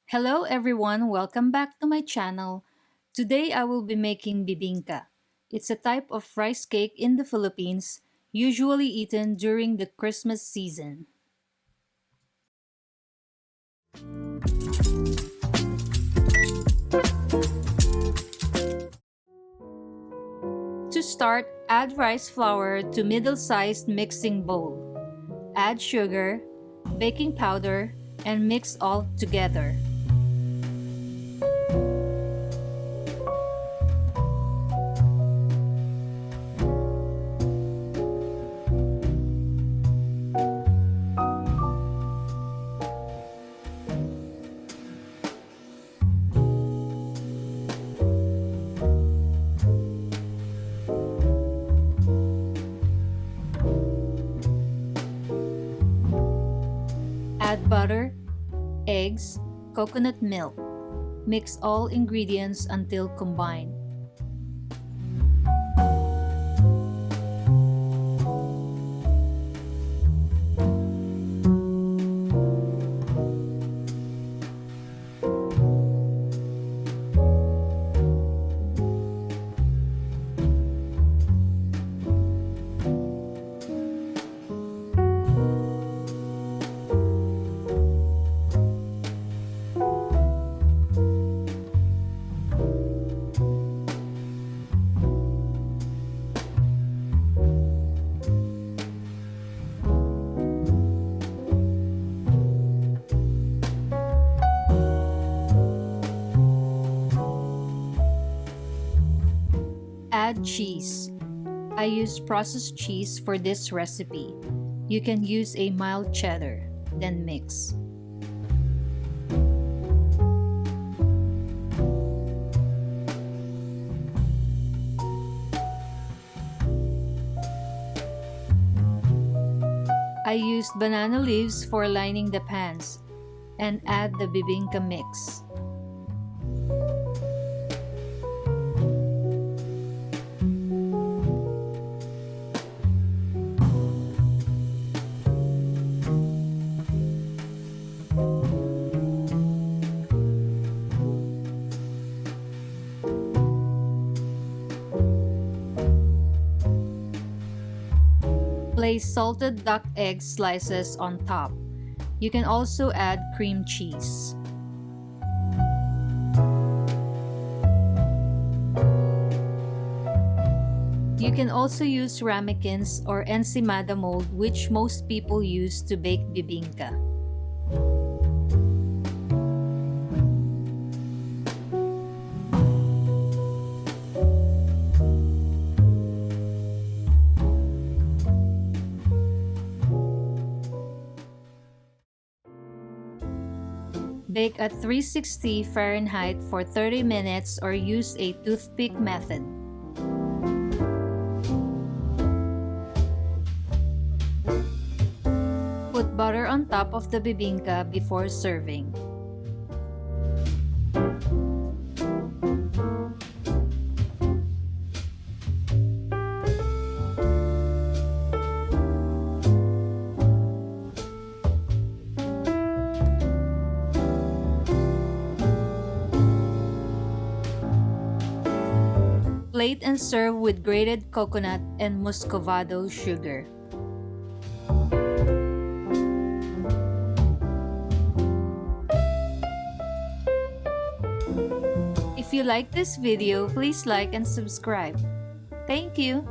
Hello everyone, welcome back to my channel. Today I will be making bibingka. It's a type of rice cake in the Philippines, usually eaten during the Christmas season. To start, add rice flour to middle-sized mixing bowl. Add sugar, baking powder, and mix all together. Add butter, eggs, coconut milk. Mix all ingredients until combined. Add cheese. I use processed cheese for this recipe. You can use a mild cheddar, then mix. I used banana leaves for lining the pans and add the bibingka mix. Place salted duck egg slices on top. You can also add cream cheese. You can also use ramekins or ensimada mold, which most people use to bake bibingka. Bake at 360 Fahrenheit for 30 minutes or use a toothpick method. Put butter on top of the bibingka before serving. Plate and serve with grated coconut and muscovado sugar. If you like this video, please like and subscribe. Thank you!